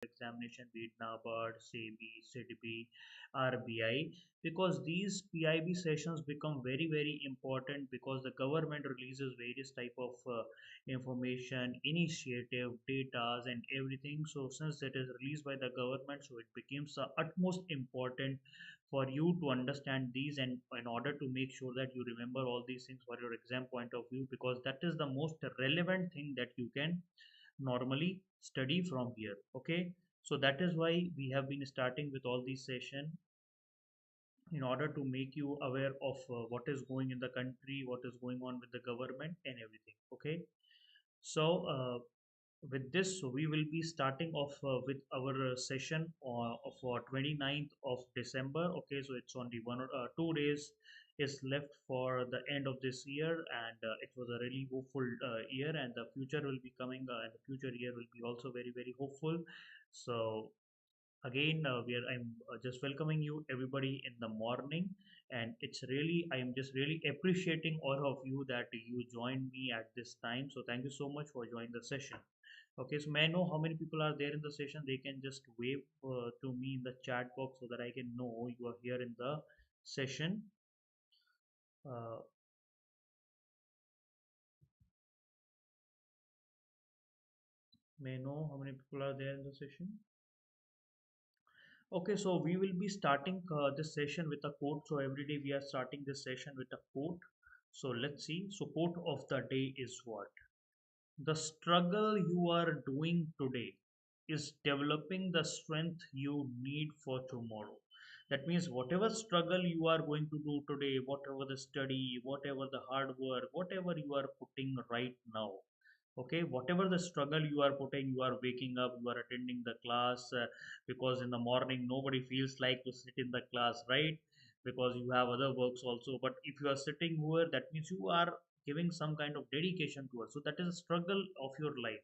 examination, be it Nabard, SEBI, SEDB, RBI, because these PIB sessions become very, very important because the government releases various type of information, initiative, data, and everything. So since it is released by the government, so it becomes the utmost important for you to understand these, and in order to make sure that you remember all these things for your exam point of view, because that is the most relevant thing that you can normally study from here. Okay, so that is why we have been starting with all these session in order to make you aware of what is going in the country, what is going on with the government and everything. Okay, so with this, so we will be starting off with our session for 29th of December. Okay, so it's only 2 days is left for the end of this year, and it was a really hopeful year, and the future will be coming, and the future year will be also very, very hopeful. So again, I'm just welcoming you everybody in the morning, and it's really, I am just really appreciating all of you that you joined me at this time. So thank you so much for joining the session. Okay, so may I know how many people are there in the session? They can just wave to me in the chat box so that I can know you are here in the session. uh, may I know how many people are there in the session? Okay, so we will be starting this session with a quote. So every day we are starting this session with a quote. So let's see. So quote of the day is what? The struggle you are doing today is developing the strength you need for tomorrow. That means whatever struggle you are going to do today, whatever the study, whatever the hard work, whatever you are putting right now, okay, whatever the struggle you are putting, you are waking up, you are attending the class, because in the morning nobody feels like to sit in the class, right? Because you have other works also, but if you are sitting here, that means you are giving some kind of dedication to it. So that is a struggle of your life.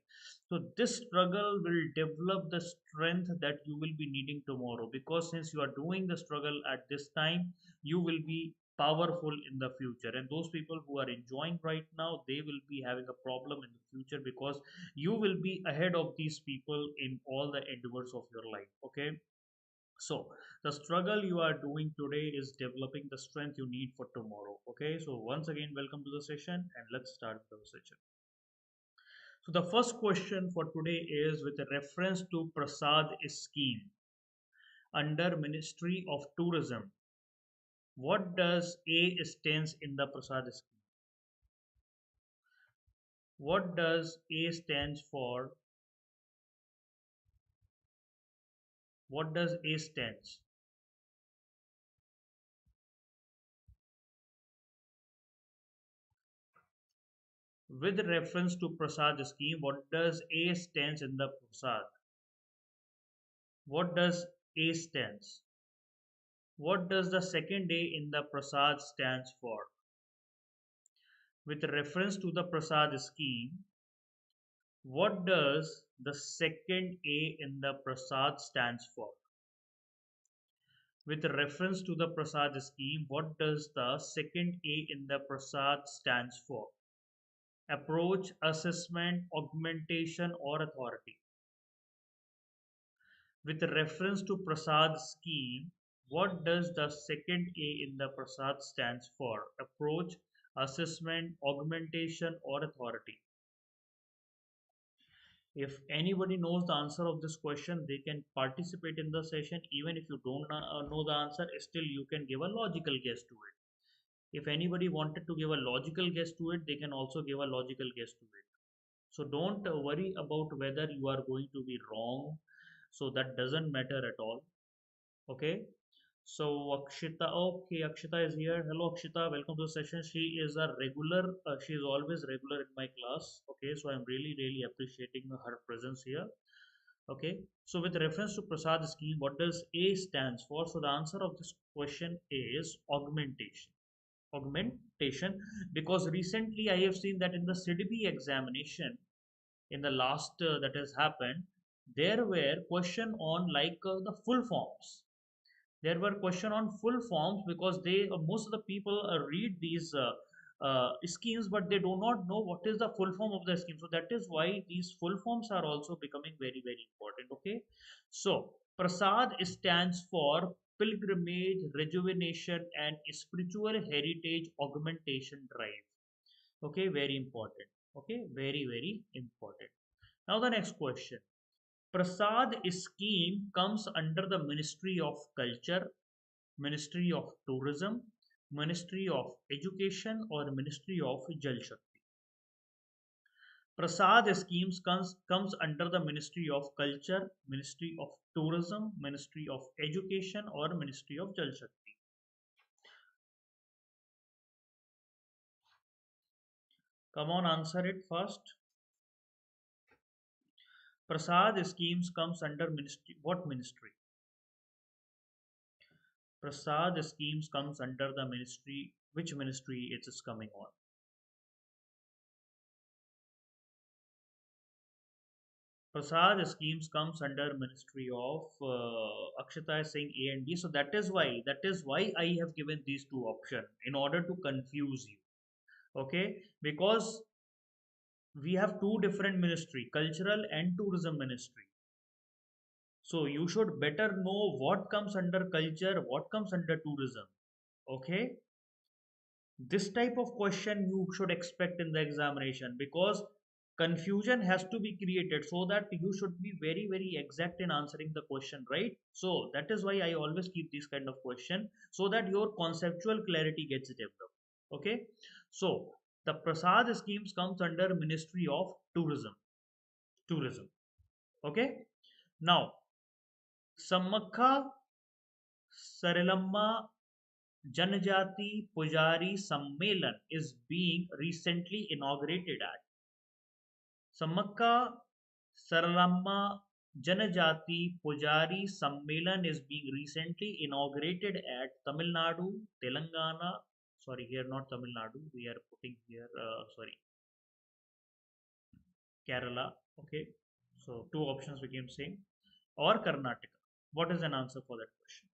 So this struggle will develop the strength that you will be needing tomorrow, because since you are doing the struggle at this time, you will be powerful in the future, and those people who are enjoying right now, they will be having a problem in the future, because you will be ahead of these people in all the endeavors of your life. Okay, so the struggle you are doing today is developing the strength you need for tomorrow. Okay, so once again, welcome to the session, and let's start the session. So the first question for today is with a reference to Prasad scheme under Ministry of Tourism. What does A stands in the Prasad scheme? What does A stands for? What does A stands? With reference to Prasad scheme, what does A stands in the Prasad? What does A stands? What does the second A in the Prasad stands for? With reference to the Prasad scheme, what does the second A in the Prasad stands for? With reference to the Prasad scheme, what does the second A in the Prasad stands for? Approach, assessment, augmentation, or authority. With reference to Prasad scheme, what does the second A in the Prasad stands for? Approach, assessment, augmentation, or authority. If anybody knows the answer of this question, they can participate in the session. Even if you don't know the answer, still you can give a logical guess to it. If anybody wanted to give a logical guess to it, they can also give a logical guess to it. So don't worry about whether you are going to be wrong. So that doesn't matter at all. Okay. So Akshita, okay, Akshita is here. Hello, Akshita. Welcome to the session. She is a regular. She is always regular in my class. Okay, so I'm really, really appreciating her presence here. Okay, so with reference to Prasad scheme, what does A stands for? So the answer of this question is augmentation. Augmentation, because recently I have seen that in the CDB examination, in the last that has happened, there were question on like the full forms. There were question on full forms, because they most of the people read these schemes, but they do not know what is the full form of the scheme. So that is why these full forms are also becoming very, very important. Okay. So Prasad stands for pilgrimage, rejuvenation, and spiritual heritage augmentation drive. Okay, very important. Okay, very, very important. Now the next question. Prasad scheme comes under the Ministry of Culture, Ministry of Tourism, Ministry of Education, or Ministry of Jal Shakti. Prasad schemes comes under the Ministry of Culture, Ministry of Tourism, Ministry of Education, or Ministry of Jal Shakti. Come on, answer it first. Prasad schemes comes under ministry. What ministry? Prasad schemes comes under the ministry. Which ministry it is coming on? Prasad schemes comes under Ministry of Akshata saying A and B. So that is why I have given these two options in order to confuse you. Okay, because we have two different ministry, cultural and tourism ministry. So you should better know what comes under culture, what comes under tourism. Okay, this type of question you should expect in the examination, because confusion has to be created so that you should be very, very exact in answering the question, right? So that is why I always keep this kind of question, so that your conceptual clarity gets developed. Okay, so the Prasad schemes comes under Ministry of Tourism. Okay, now Samakha Saralamma Janjati Pujari Sammelan is being recently inaugurated at Samakka Saralamma Janajati Pujari Sammelan is being recently inaugurated at Tamil Nadu, Telangana. Sorry, here not Tamil Nadu. We are putting here, sorry, Kerala. Okay, so two options became same, or Karnataka. What is an answer for that question?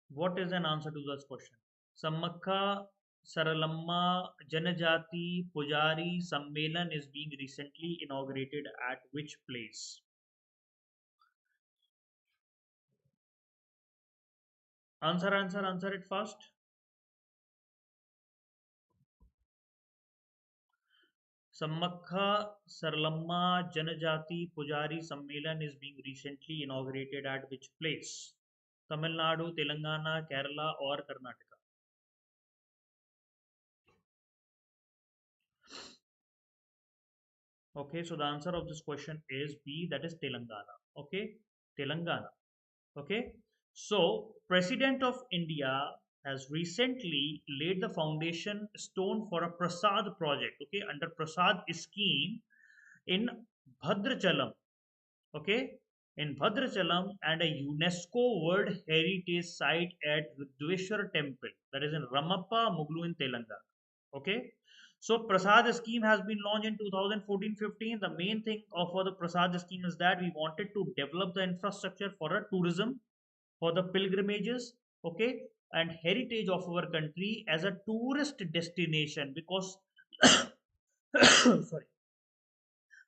What is an answer to this question? Samakha Saralamma Janajati Pujari Sammelan is being recently inaugurated at which place? Answer it fast. Samakha Saralamma Janajati Pujari Sammelan is being recently inaugurated at which place? Tamil Nadu, Telangana, Kerala, or Karnataka? Okay, so the answer of this question is B, that is Telangana. Okay, Telangana. Okay, so President of India has recently laid the foundation stone for a Prasad project. Okay, under Prasad scheme in Bhadrachalam. Okay, in Bhadrachalam, and a UNESCO World Heritage Site at Ridweshwar Temple, that is in Ramappa, Muglu in Telangana. Okay, so Prasad scheme has been launched in 2014-15. The main thing of for the Prasad scheme is that we wanted to develop the infrastructure for a tourism, for the pilgrimages, okay, and heritage of our country as a tourist destination, because sorry,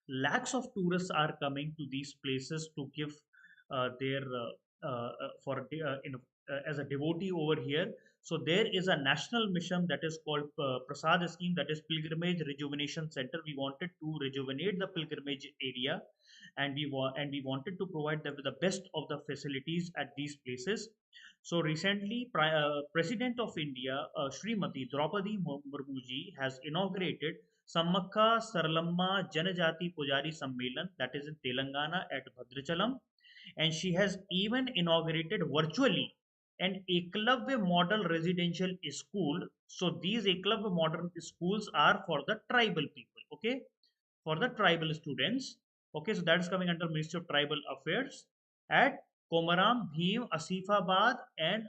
lakhs of tourists are coming to these places to give their for you know, as a devotee over here. So there is a national mission that is called Prasad scheme, that is Pilgrimage Rejuvenation Center. We wanted to rejuvenate the pilgrimage area, and we wanted to provide them with the best of the facilities at these places. So recently, President of India, Srimati Draupadi Murmu ji, has inaugurated Samakha Saralamma Janajati Pujari Sammelan, that is in Telangana at Bhadrachalam, and she has even inaugurated virtually an Eklavya Model Residential School. So these Eklavya Model Schools are for the tribal people, okay, for the tribal students. Okay, so that is coming under Ministry of Tribal Affairs at Komaram, Bhim, Asifabad, and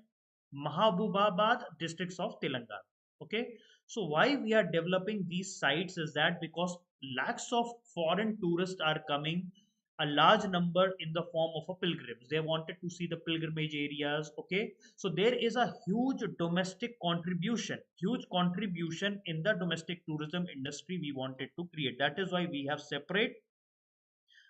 Mahabubabad districts of Telangana. Okay, so why we are developing these sites is that because lakhs of foreign tourists are coming a large number in the form of a pilgrims. They wanted to see the pilgrimage areas. Okay, so there is a huge contribution in the domestic tourism industry we wanted to create. That is why we have separate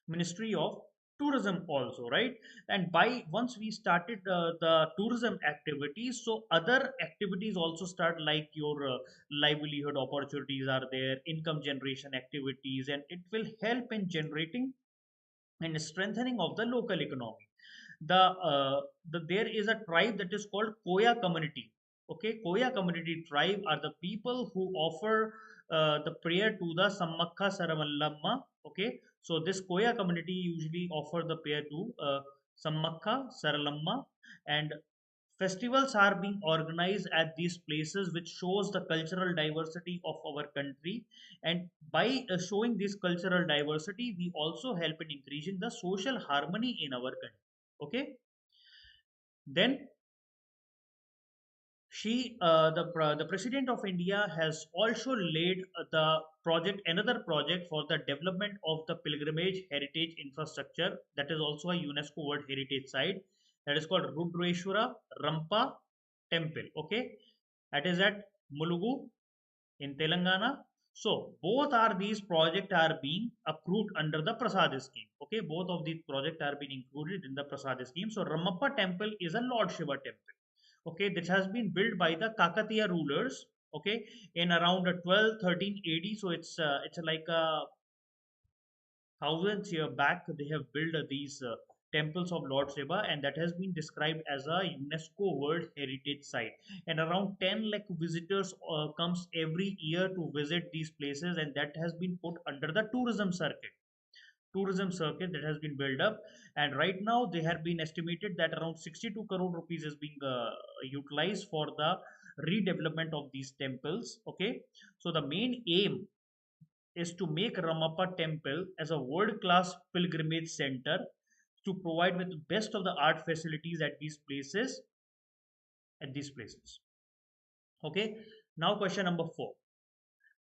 Ministry of Tourism also, right? And by once we started the tourism activities, so other activities also start, like your livelihood opportunities are there, income generation activities, and it will help in generating and strengthening of the local economy. There is a tribe that is called Koya community. Okay, Koya community tribe are the people who offer the prayer to the Sammakha Saramallamma. Okay, so this Koya community usually offer the prayer to Sammakha Saralamma, and festivals are being organized at these places, which shows the cultural diversity of our country. And by showing this cultural diversity, we also help in increasing the social harmony in our country. Okay, then the president of India has also laid another project for the development of the pilgrimage heritage infrastructure, that is also a UNESCO World Heritage Site, that is called Rudreshwara Rampa Temple. Okay, that is at Mulugu in Telangana. So both are these projects are being approved under the Prasad scheme. Okay, both of these projects are being included in the Prasad scheme. So Ramappa temple is a Lord Shiva temple. Okay, this has been built by the Kakatiya rulers. Okay, in around 1213 AD. So it's like a thousands year back they have built these temples of Lord Shiva, and that has been described as a UNESCO World Heritage Site. And around 10 lakh visitors comes every year to visit these places, and that has been put under the tourism circuit that has been built up. And right now they have been estimated that around 62 crore rupees is being utilized for the redevelopment of these temples. Okay, so the main aim is to make Ramappa Temple as a world-class pilgrimage center to provide with the best of the art facilities at these places. Okay. Now question number 4.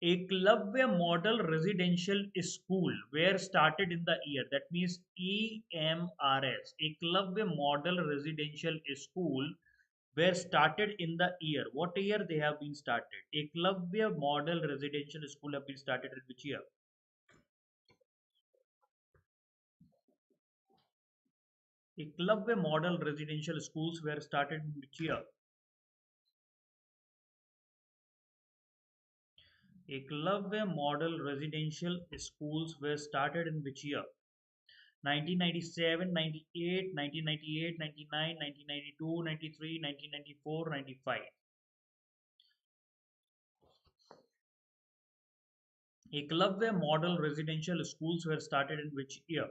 Eklavya Model Residential School were started in the year, that means EMRS. Eklavya Model Residential School were started in the year. What year they have been started? Eklavya Model Residential School have been started in which year? Eklavya Model Residential Schools were started in which year? Eklavya Model Residential Schools were started in which year? 1997, 98, 1998, 99, 1992, 93, 1994, 95. Eklavya Model Residential Schools were started in which year?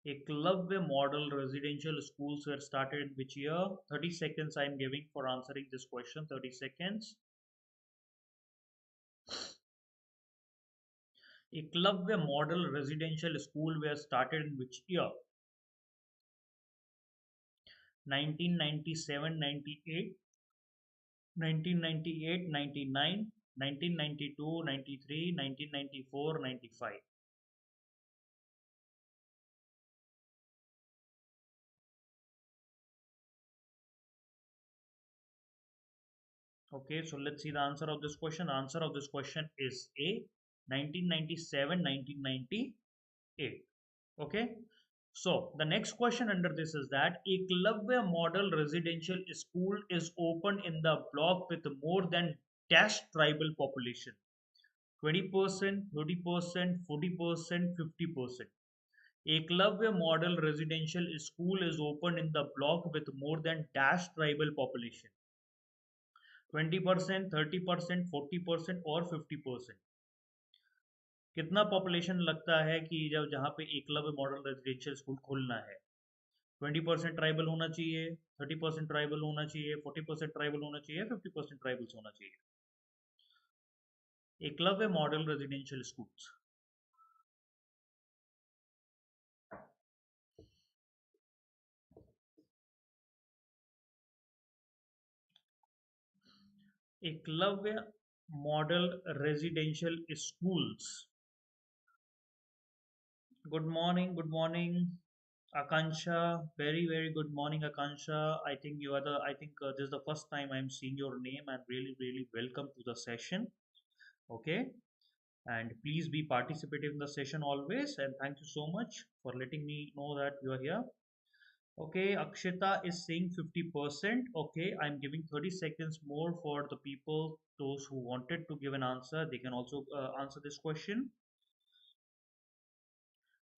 Eklavya Model Residential Schools were started in which year? 30 seconds I am giving for answering this question. 30 seconds. Eklavya Model Residential School were started in which year? 1997, 98, 1998, 99, 1992, 93, 1994, 95. Okay, so let's see the answer of this question. The answer of this question is A, 1997, 1998. Okay, so the next question under this is that Eklavya Model Residential School is open in the block with more than dash tribal population. 20%, 30%, 40%, 50%. Eklavya Model Residential School is open in the block with more than dash tribal population. 20%, 30%, 40% और 50%. कितना population लगता है कि जब जहाँ पे Eklavya model residential school खोलना है? 20% ट्राइबल होना चाहिए, 30% ट्राइबल होना चाहिए, 40% ट्राइबल होना चाहिए, 50% ट्राइबल्स होना चाहिए. Eklavya model residential schools. Eklavya model residential schools. Good morning, Akansha. Very, very good morning, Akansha. I think I think this is the first time I'm seeing your name, and really, really welcome to the session. Okay, and please be participative in the session always. And thank you so much for letting me know that you are here. Okay, Akshita is saying 50%. Okay, I'm giving 30 seconds more for the people, those who wanted to give an answer. They can also answer this question.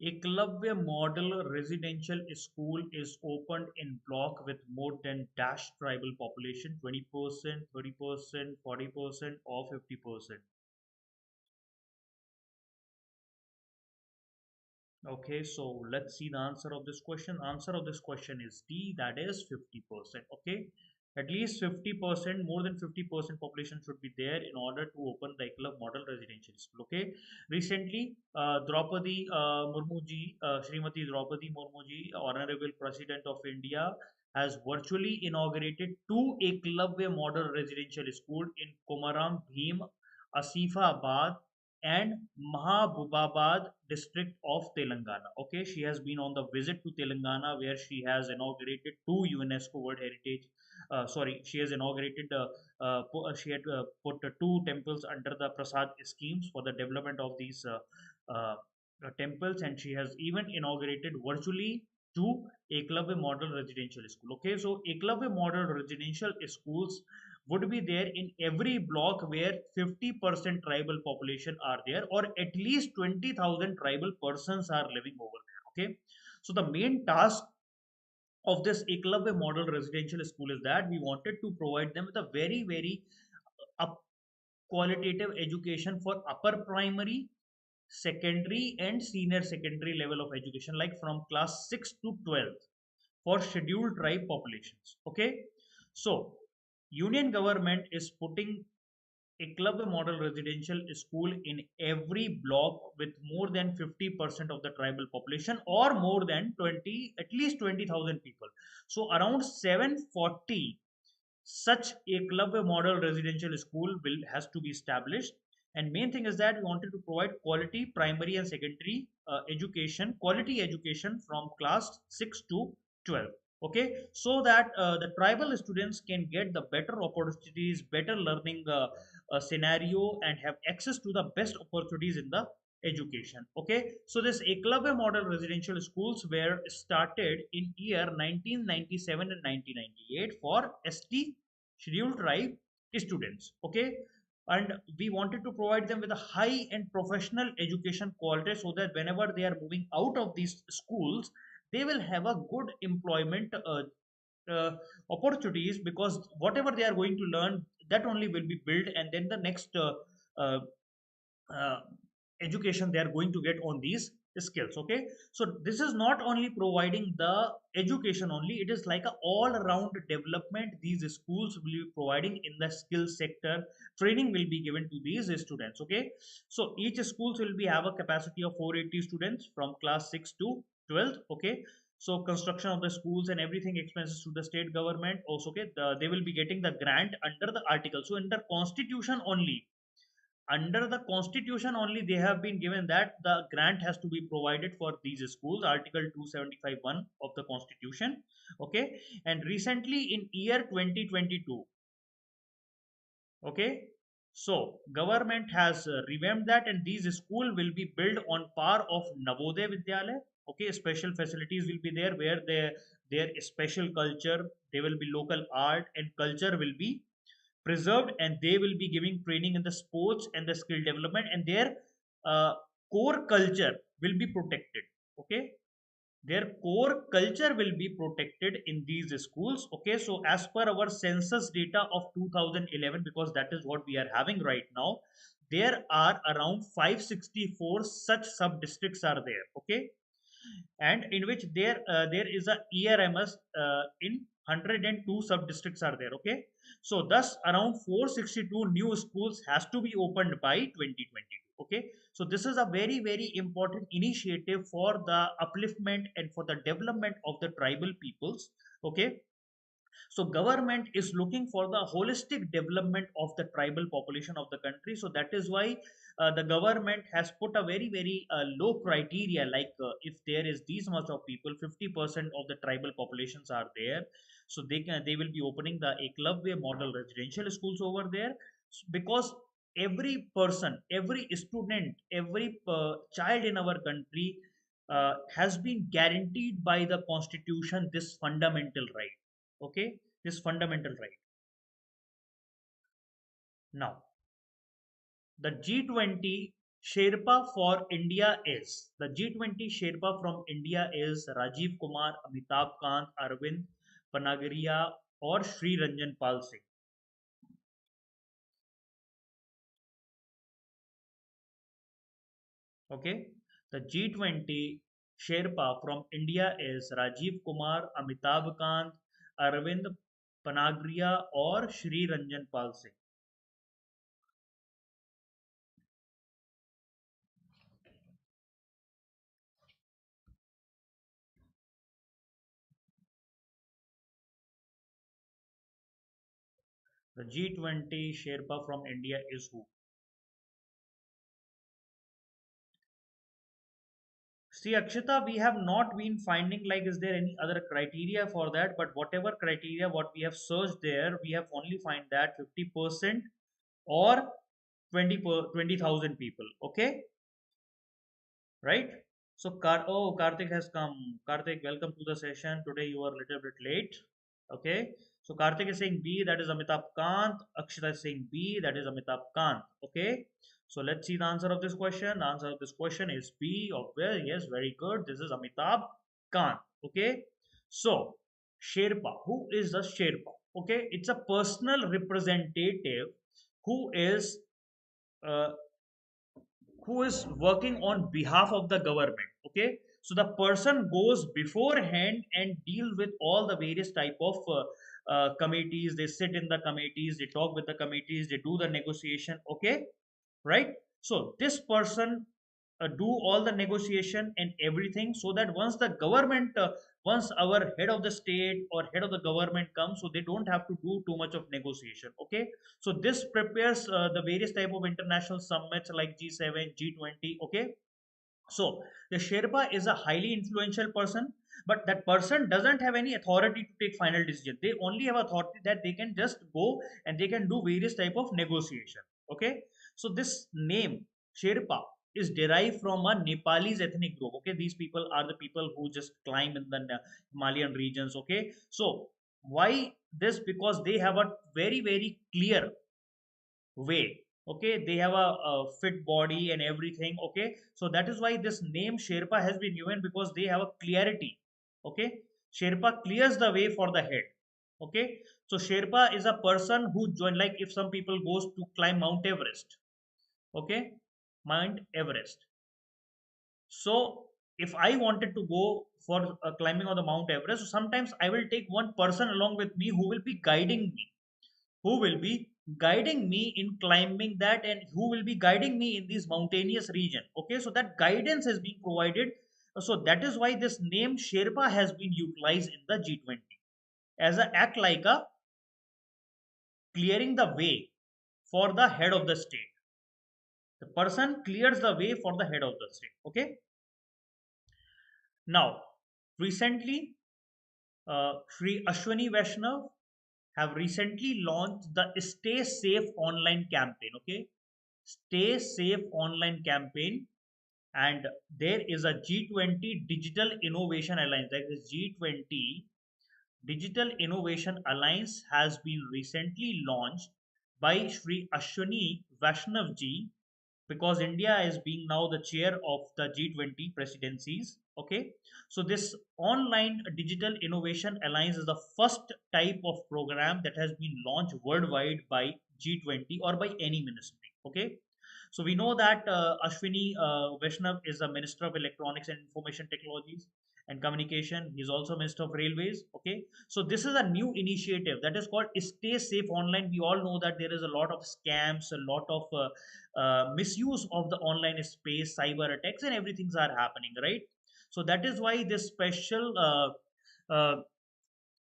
Eklavya Model Residential School is opened in block with more than dash tribal population 20%, 30%, 40%, or 50%. Okay, so let's see the answer of this question. Answer of this question is D, that is 50%. Okay, at least 50%, more than 50% population should be there in order to open the Eklavya Model Residential School. Okay, recently, Draupadi Murmu ji, Srimati Draupadi Murmu ji, Honorable President of India, has virtually inaugurated two Eklavya Model Residential School in Komaram Bhim, Asifabad, and Mahabubabad district of Telangana. Okay, she has been on the visit to Telangana where she has inaugurated two UNESCO World Heritage. She has inaugurated. She had put two temples under the Prasad schemes for the development of these temples, and she has even inaugurated virtually two Eklavya Model Residential School. Okay, so Eklavya Model Residential Schools would be there in every block where 50% tribal population are there, or at least 20,000 tribal persons are living over there. Okay, so the main task of this Eklavya Model Residential School is that we wanted to provide them with a very, very up qualitative education for upper primary, secondary, and senior secondary level of education, like from class 6 to 12 for scheduled tribe populations. Okay, so union government is putting a club model residential school in every block with more than 50% of the tribal population, or more than 20, at least 20,000 people. So around 740 such a club model residential school will has to be established. And main thing is that we wanted to provide quality primary and secondary education, quality education from class 6 to 12. Okay, so that the tribal students can get the better opportunities, better learning scenario, and have access to the best opportunities in the education. Okay, so this Eklavya model residential schools were started in year 1997 and 1998 for ST scheduled tribe students. Okay, and we wanted to provide them with a high and professional education quality so that whenever they are moving out of these schools, they will have a good employment uh, opportunities, because whatever they are going to learn, that only will be built, and then the next uh, uh, education they are going to get on these skills. Okay, so this is not only providing the education only, it is like a all around development these schools will be providing in the skill sector. Training will be given to these students. Okay, so each schools will be have a capacity of 480 students from class 6 to 12th. Okay, so construction of the schools and everything expenses to the state government also. Okay, they will be getting the grant under the article. So in the constitution only, under the constitution only, they have been given that the grant has to be provided for these schools, article 275(1) of the constitution. Okay, and recently in year 2022, okay, so government has revamped that, and these school will be built on par of Navodaya Vidyalaya. Okay, special facilities will be there where their special culture, there will be local art and culture will be preserved, and they will be giving training in the sports and the skill development, and their uh, core culture will be protected. Okay, their core culture will be protected in these schools. Okay, so as per our census data of 2011, because that is what we are having right now, there are around 564 such sub districts are there. Okay, and in which there is a ERMS in 102 sub districts are there. Okay, so thus around 462 new schools has to be opened by 2022. Okay, so this is a very, very important initiative for the upliftment and for the development of the tribal peoples. Okay, So government is looking for the holistic development of the tribal population of the country. So that is why the government has put a very low criteria, like if there is these much of people, 50% of the tribal populations are there, so they will be opening the Eklavya model residential schools over there. Because every person, every student, every child in our country has been guaranteed by the constitution this fundamental right. Okay, this fundamental right. Now, the G20 Sherpa for India is, the G20 Sherpa from India is Rajiv Kumar, Amitabh Kant, Arvind Panagaria, or Sri Ranjan Pal Singh. Okay, the G20 Sherpa from India is Rajiv Kumar, Amitabh Kant, Arvind Panagria, or Sri Ranjan Pal Singh. The G20 Sherpa from India is who? See, Akshita, we have not been finding like is there any other criteria for that, but whatever criteria what we have searched there, we have only find that 50% or 20,000 people. Okay, right? So, Karthik has come. Karthik, welcome to the session. Today you are a little bit late. Okay. So, Karthik is saying B, that is Amitabh Kant. Akshita is saying B, that is Amitabh Kant. Okay. So, let's see the answer of this question. The answer of this question is B. Oh, well, yes, very good. This is Amitabh Kant. Okay. So, Sherpa. Who is the Sherpa? Okay. It's a personal representative who is uh, who is working on behalf of the government. Okay, so the person goes beforehand and deal with all the various type of committees. They sit in the committees, they talk with the committees, they do the negotiation. Okay, right? So this person do all the negotiation and everything, so that once the government once our head of the state or head of the government comes, so they don't have to do too much of negotiation. Okay, so this prepares the various type of international summits like G7, G20. Okay, so the Sherpa is a highly influential person, but that person doesn't have any authority to take final decision. They only have authority that they can just go and they can do various type of negotiation. Okay, so this name Sherpa is derived from a Nepalese ethnic group. Okay, these people are the people who just climb in the Himalayan regions. Okay, so why this? Because they have a very clear way. Okay, they have a fit body and everything. Okay, so that is why this name Sherpa has been given, because they have a clarity. Okay, Sherpa clears the way for the head. Okay, so Sherpa is a person who join, like if some people goes to climb Mount Everest. Okay, Mount Everest. So if I wanted to go for climbing on the Mount Everest, so sometimes I will take one person along with me who will be guiding me, who will be guiding me in climbing that, and who will be guiding me in this mountainous region. Okay, so that guidance is being provided. So that is why this name Sherpa has been utilized in the G20 as a act like a clearing the way for the head of the state. The person clears the way for the head of the state. Okay, now recently Sri Ashwini Vaishnav have recently launched the Stay Safe online campaign. Okay, Stay Safe online campaign, and there is a G20 Digital Innovation Alliance. That is G20 Digital Innovation Alliance has been recently launched by Sri Ashwini Vaishnav ji, because India is being now the chair of the G20 presidencies. Okay, so this online digital innovation alliance is the first type of program that has been launched worldwide by G20 or by any ministry. Okay, so we know that Ashwini Vaishnav is the Minister of Electronics and Information Technologies and Communication. He is also Minister of Railways. Okay, so this is a new initiative that is called Stay Safe Online. We all know that there is a lot of scams, a lot of misuse of the online space, cyber attacks, and everything's are happening, right? So that is why this special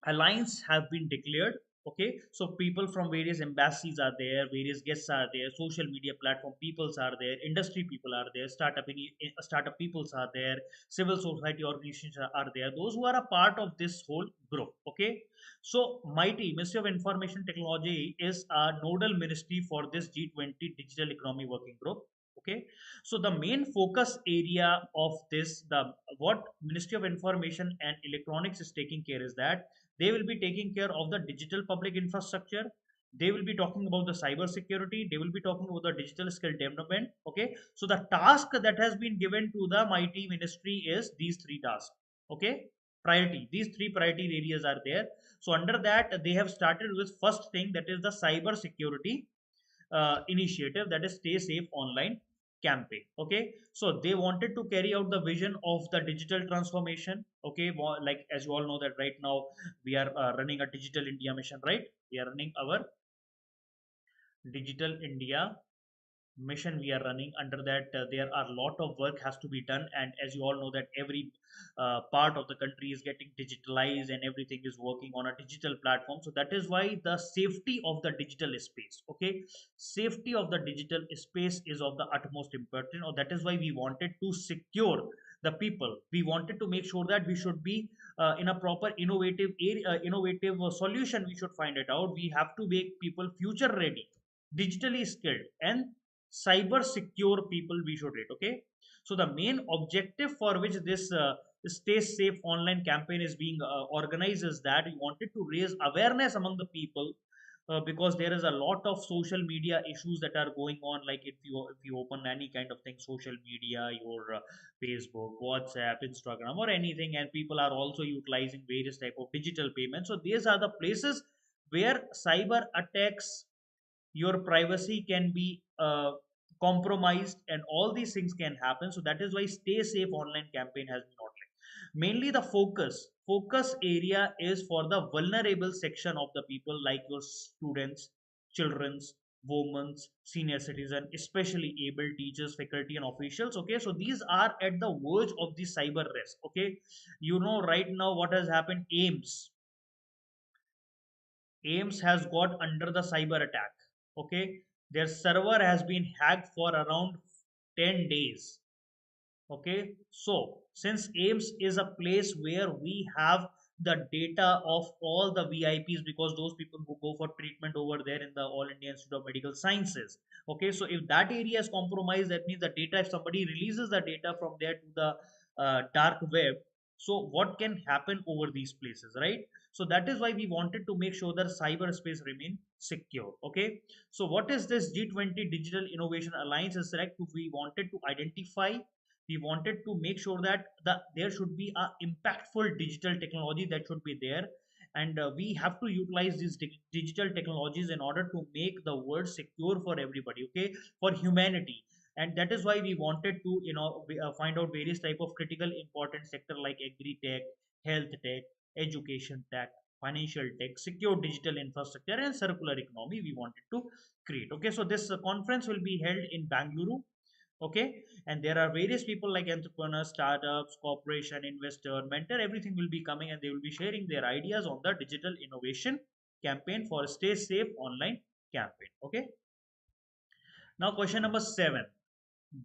alliance have been declared. Okay, so people from various embassies are there, various guests are there, social media platform peoples are there, industry people are there, startup peoples are there, civil society organizations are there, those who are a part of this whole group. Okay, so mighty Ministry of Information Technology is a nodal ministry for this G20 digital economy working group. Okay, so the main focus area of this, the what Ministry of Information and Electronics is taking care is that they will be taking care of the digital public infrastructure. They will be talking about the cyber security. They will be talking about the digital skill development. Okay. So the task that has been given to the mighty ministry is these three tasks. Okay. Priority. These three priority areas are there. So under that, they have started with first thing, that is the cyber security initiative, that is Stay Safe Online campaign. Okay, so they wanted to carry out the vision of the digital transformation. Okay, like as you all know that right now we are running a digital India mission, right? We are running our digital India mission. We are running under that. There are a lot of work has to be done, and as you all know that every part of the country is getting digitalized and everything is working on a digital platform. So that is why the safety of the digital space, okay, safety of the digital space is of the utmost importance, or that is why we wanted to secure the people. We wanted to make sure that we should be in a proper innovative area, innovative solution. We should find it out. We have to make people future ready, digitally skilled, and cyber secure people we should rate. Okay, so the main objective for which this stay safe online campaign is being organized is that we wanted to raise awareness among the people, because there is a lot of social media issues that are going on. Like if you open any kind of thing, social media, your Facebook, WhatsApp, Instagram, or anything, and people are also utilizing various type of digital payments. So these are the places where cyber attacks, your privacy can be compromised, and all these things can happen. So that is why Stay Safe Online campaign has been outlined. Mainly the focus area is for the vulnerable section of the people, like your students, children's, women's, senior citizen, especially able teachers, faculty, and officials. Okay, so these are at the verge of the cyber risk. Okay, you know right now what has happened. Ames has got under the cyber attack. Okay, their server has been hacked for around 10 days. Okay, so since Ames is a place where we have the data of all the VIPs, because those people who go for treatment over there in the All India Institute of Medical Sciences. Okay, so if that area is compromised, that means the data, if somebody releases the data from there to the dark web, so what can happen over these places, right? So that is why we wanted to make sure that cyberspace remain secure. Okay, so what is this G20 Digital Innovation Alliance is correct? We wanted to identify, we wanted to make sure that there should be a impactful digital technology that should be there, and we have to utilize these digital technologies in order to make the world secure for everybody. Okay, for humanity. And that is why we wanted to find out various type of critical important sector like agri tech, health tech, education tech, financial tech, secure digital infrastructure, and circular economy we wanted to create. Okay, so this conference will be held in Bangalore. Okay, and there are various people like entrepreneurs, startups, corporation, investor, mentor, everything will be coming, and they will be sharing their ideas on the digital innovation campaign for Stay Safe Online campaign. Okay, now question number 7.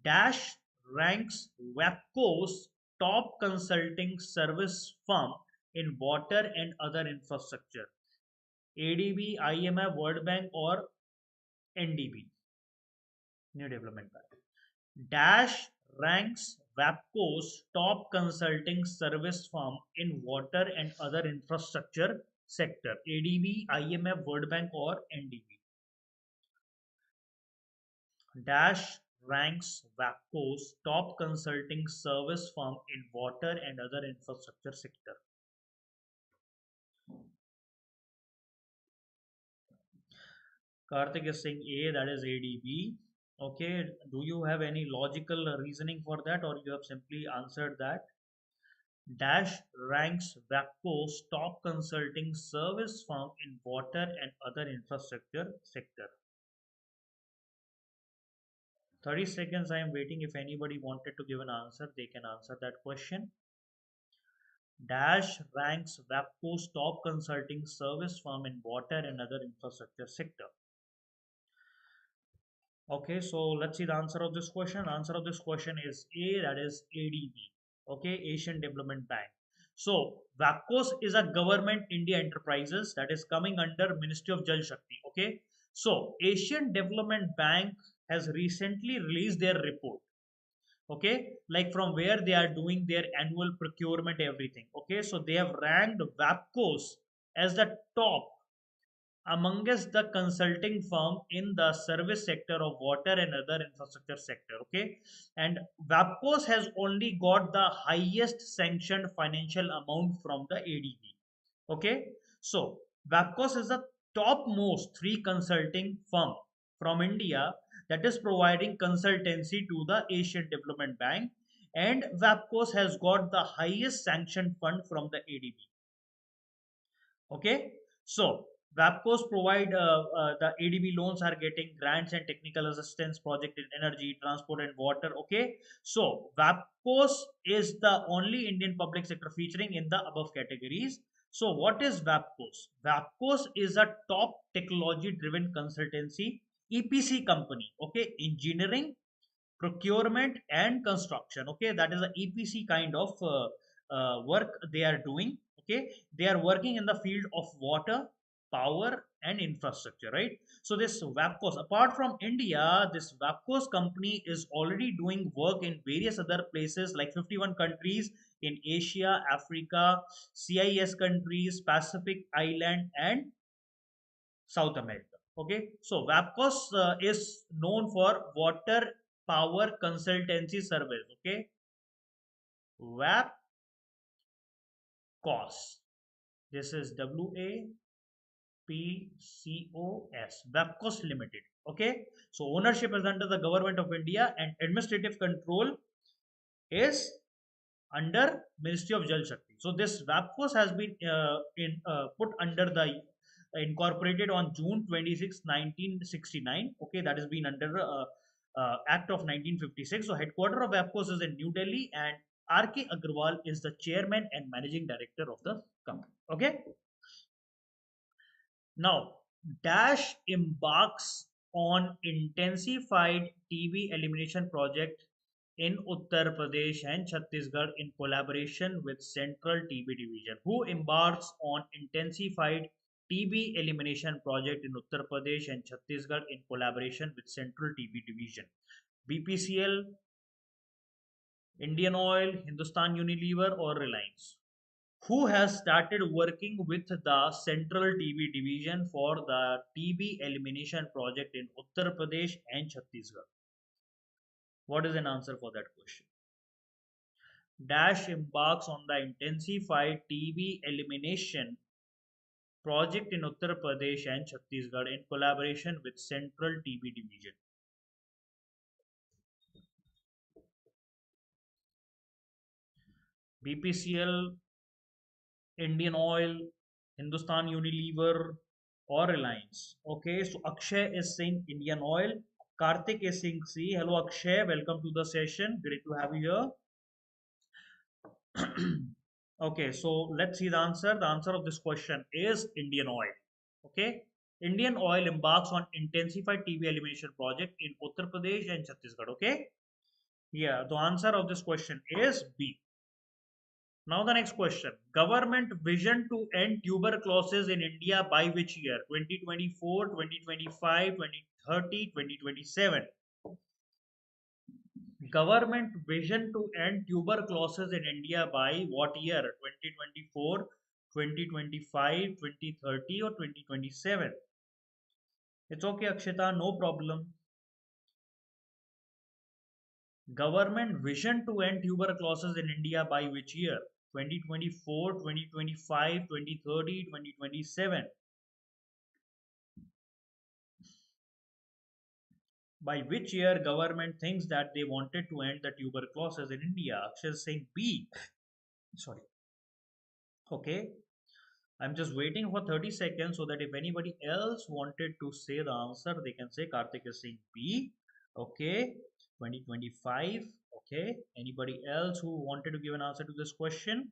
Dash ranks WAPCO's top consulting service firm in water and other infrastructure. ADB, IMF, World Bank, or NDB, New Development Bank. Dash ranks WAPCO's top consulting service firm in water and other infrastructure sector. ADB, IMF, World Bank, or NDB. Dash ranks WAPCO's top consulting service firm in water and other infrastructure sector. Karthik is saying A, that is ADB. Okay, do you have any logical reasoning for that, or you have simply answered that? Dash ranks WAPCO's top consulting service firm in water and other infrastructure sector. 30 seconds I am waiting. If anybody wanted to give an answer, they can answer that question. Dash ranks WAPCO's top consulting service firm in water and other infrastructure sector. Okay, so let's see the answer of this question. Answer of this question is A, that is ADB. Okay, Asian Development Bank. So WAPCOS is a government India enterprises that is coming under Ministry of Jal Shakti. Okay, so Asian Development Bank has recently released their report. Okay, like from where they are doing their annual procurement, everything. Okay, so they have ranked WAPCOS as the top amongst the consulting firm in the service sector of water and other infrastructure sector. Okay, and WAPCOS has only got the highest sanctioned financial amount from the ADB. Okay, so WAPCOS is the topmost three consulting firm from India that is providing consultancy to the Asian Development Bank, and WAPCOS has got the highest sanctioned fund from the ADB. Okay, so WAPCOs provide the ADB loans are getting grants and technical assistance project in energy, transport, and water. Okay, so WAPCOs is the only Indian public sector featuring in the above categories. So, what is WAPCOs? WAPCOs is a top technology driven consultancy EPC company. Okay, engineering, procurement, and construction. Okay, that is a EPC kind of work they are doing. Okay, they are working in the field of water, power, and infrastructure, right? So this WAPCOS, apart from India, this WAPCOS company is already doing work in various other places like 51 countries in Asia, Africa, CIS countries, Pacific Island, and South America. Okay, so WAPCOS is known for water power consultancy service. Okay, WAPCOS. This is WAPCOS. WAPCOS Limited. Okay, so ownership is under the Government of India and administrative control is under Ministry of Jal Shakti. So this WAPCOS has been put under the incorporated on June 26, 1969. Okay, that has been under Act of 1956. So headquarter of WAPCOS is in New Delhi, and R.K. Agrawal is the chairman and managing director of the company. Okay, now Dash embarks on intensified TB elimination project in Uttar Pradesh and Chhattisgarh in collaboration with Central TB Division. Who embarks on intensified TB elimination project in Uttar Pradesh and Chhattisgarh in collaboration with Central TB Division? BPCL, Indian Oil, Hindustan Unilever, or Reliance? Who has started working with the Central TB Division for the TB elimination project in Uttar Pradesh and Chhattisgarh? What is an answer for that question? Dash embarks on the intensified TB elimination project in Uttar Pradesh and Chhattisgarh in collaboration with Central TB Division. BPCL, Indian Oil, Hindustan Unilever, or Reliance. Okay, so Akshay is saying Indian Oil. Karthik is saying C. Hello Akshay, welcome to the session. Great to have you here. Okay, so let's see the answer. The answer of this question is Indian Oil. Okay, Indian Oil embarks on intensified TB elimination project in Uttar Pradesh and Chhattisgarh. Okay, yeah, the answer of this question is B. Now the next question. Government vision to end tuberculosis in India by which year? 2024, 2025, 2030, 2027. Government vision to end tuberculosis in India by what year? 2024, 2025, 2030, or 2027? It's okay, Akshita, no problem. Government vision to end tuberculosis in India by which year? 2024, 2025, 2030, 2027. By which year government thinks that they wanted to end the tuberculosis in India? Akshay is saying B. Sorry. Okay. I'm just waiting for 30 seconds so that if anybody else wanted to say the answer, they can say. Karthik is saying B. Okay. 2025. Okay. Anybody else who wanted to give an answer to this question?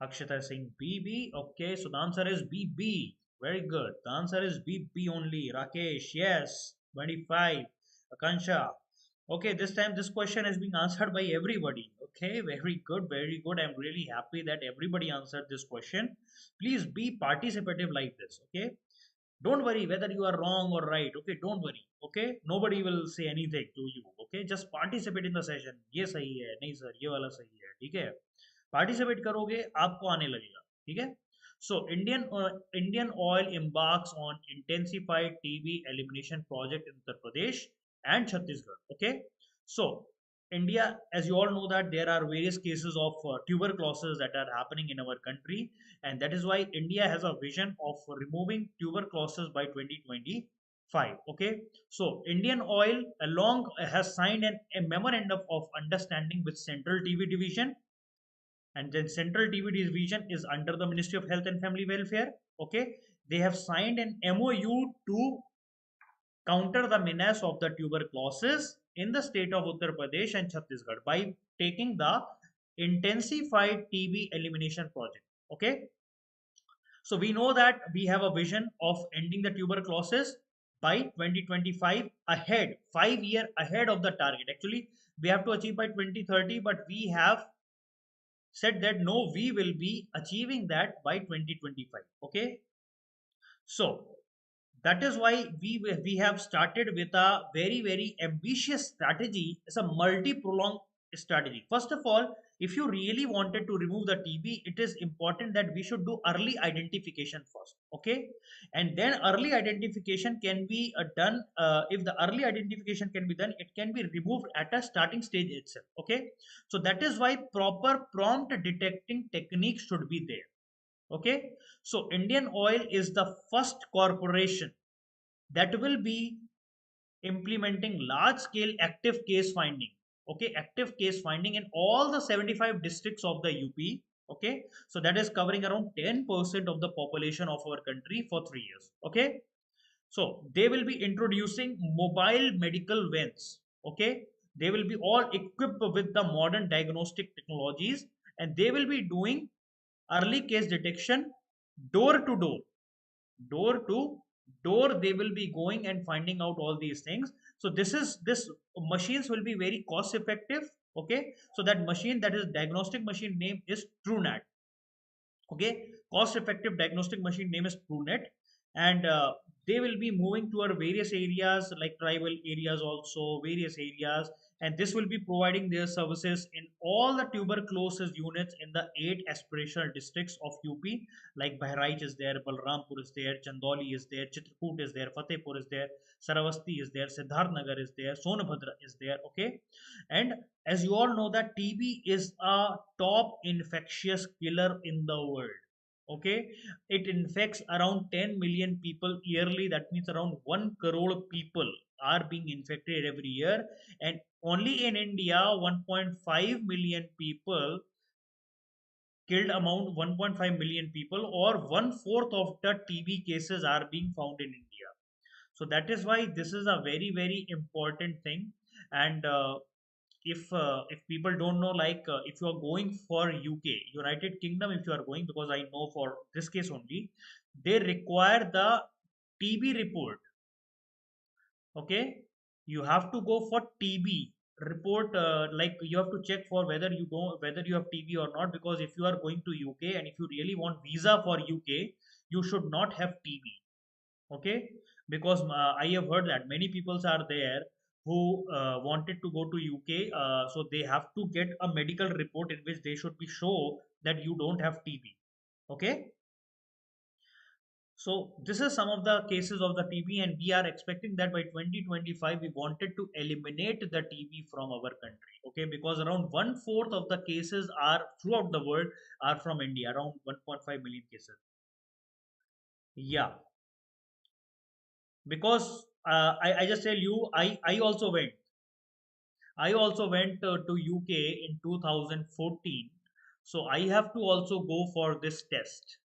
Akshita is saying BB. Okay, so the answer is BB. Very good. The answer is BB only. Rakesh, yes. 25. Akansha. Okay, this time this question is being answered by everybody. Okay, very good, very good. I'm really happy that everybody answered this question. Please be participative like this. Okay, don't worry whether you are wrong or right. Okay, don't worry. Okay, nobody will say anything to you. Okay, just participate in the session. ये सही है, नहीं sir, ये वाला सही है, ठीक है? पार्टिसिपेट करोगे आपको आने लगेगा, ठीक है? So Indian Oil embarks on intensified TB elimination project in Uttar Pradesh and Chhattisgarh. Okay, so India, as you all know, that there are various cases of tuberculosis that are happening in our country, and that is why India has a vision of removing tuberculosis by 2025. Okay, so Indian Oil along has signed a memorandum of understanding with Central TV Division, and then Central TV Division is under the Ministry of Health and Family Welfare. Okay, they have signed an MOU to counter the menace of the tuberculosis in the state of Uttar Pradesh and Chhattisgarh by taking the intensified TB elimination project. Okay, so we know that we have a vision of ending the tuberculosis by 2025, ahead, 5 year ahead of the target. Actually, we have to achieve by 2030, but we have said that no, we will be achieving that by 2025. Okay, so that is why we have started with a very ambitious strategy. It's a multi prolonged strategy. First of all, if you really wanted to remove the TB, it is important that we should do early identification first. Okay, and then early identification can be done. If the early identification can be done, it can be removed at a starting stage itself. Okay, so that is why proper prompt detecting techniques should be there. Okay, so Indian Oil is the first corporation that will be implementing large scale active case finding. Okay, active case finding in all the 75 districts of the UP. Okay, so that is covering around 10% of the population of our country for 3 years. Okay, so they will be introducing mobile medical vans. Okay, they will be all equipped with the modern diagnostic technologies, and they will be doing early case detection door to door, door to door. They will be going and finding out all these things. So this machines will be very cost effective. Okay, so that machine, that is diagnostic machine, name is TrueNat. Okay, cost effective diagnostic machine name is TrueNet. And they will be moving to our various areas like tribal areas, also various areas, and this will be providing their services in all the tuberculosis units in the 8 aspirational districts of UP, like Bahraich is there, Balrampur is there, Chandoli is there, Chitrakoot is there, Fatehpur is there, Saravasti is there, Siddharth Nagar is there, Sonabhadra is there. Okay, and as you all know that TB is a top infectious killer in the world. Okay, it infects around 10 million people yearly. That means around 1 crore people are being infected every year, and only in India 1.5 million people killed, amount 1.5 million people, or one fourth of the TB cases are being found in India. So that is why this is a very important thing. And if people don't know, like if you are going for UK, United Kingdom, if you are going, because I know for this case only, they require the TB report. Okay, you have to go for TB report. Like you have to check for whether you don't, whether you have TB or not, because if you are going to UK and if you really want visa for UK, you should not have TB. Okay, because I have heard that many peoples are there who wanted to go to UK, so they have to get a medical report in which they should be show that you don't have TB. Okay, so this is some of the cases of the TB, and we are expecting that by 2025 we wanted to eliminate the TB from our country. Okay, because around one fourth of the cases are throughout the world are from India, around 1.5 million cases. Yeah, because I just tell you, I also went to UK in 2014, so I have to also go for this test.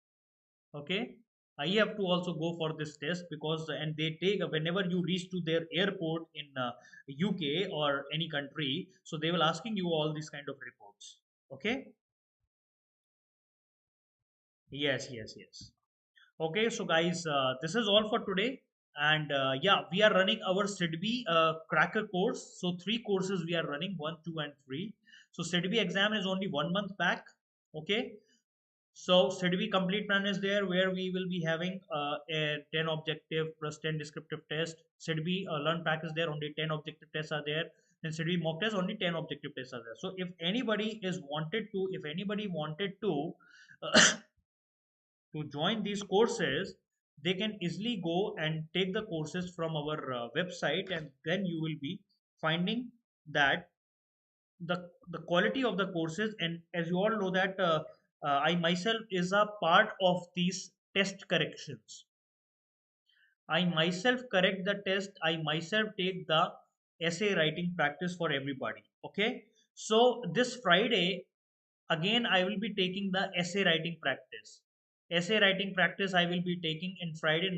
Okay, I have to also go for this test, because and they take, whenever you reach to their airport in UK or any country, so they will asking you all these kind of reports. Okay, Yes, yes, yes. Okay, so guys, this is all for today. And yeah, we are running our SIDBI cracker course. So three courses we are running, one, two, and three. So SIDBI exam is only 1 month back. Okay. So SIDBI complete plan is there where we will be having a 10 objective plus 10 descriptive test. SIDBI learn pack is there, only 10 objective tests are there. And SIDBI mock test, only 10 objective tests are there. So if anybody wanted to join these courses, they can easily go and take the courses from our website, and then you will be finding that the quality of the courses. And as you all know that I myself is a part of these test corrections. I myself correct the test. I myself take the essay writing practice for everybody. Okay. So this Friday, again, I will be taking the essay writing practice. Essay writing practice I will be taking in Friday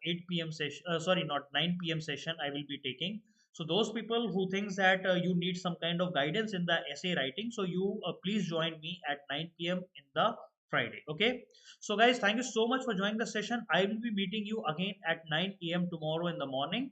8 p.m. session. Sorry, not 9 p.m. session. I will be taking. So those people who thinks that you need some kind of guidance in the essay writing, so you please join me at 9 p.m. in the Friday. Okay. So guys, thank you so much for joining the session. I will be meeting you again at 9 a.m. tomorrow in the morning.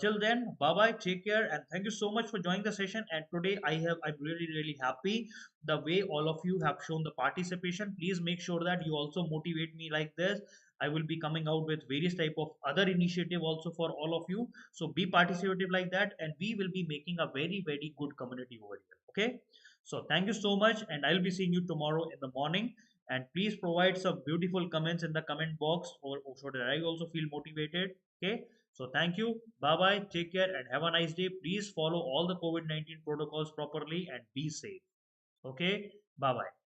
Till then, bye bye, take care, and thank you so much for joining the session. And today I'm really happy the way all of you have shown the participation. Please make sure that you also motivate me like this. I will be coming out with various type of other initiative also for all of you. So be participative like that, and we will be making a very good community over here. Okay. So thank you so much, and I'll be seeing you tomorrow in the morning. And please provide some beautiful comments in the comment box, or so that I also feel motivated. Okay. So thank you. Bye bye. Take care and have a nice day. Please follow all the COVID-19 protocols properly and be safe. Okay. Bye bye.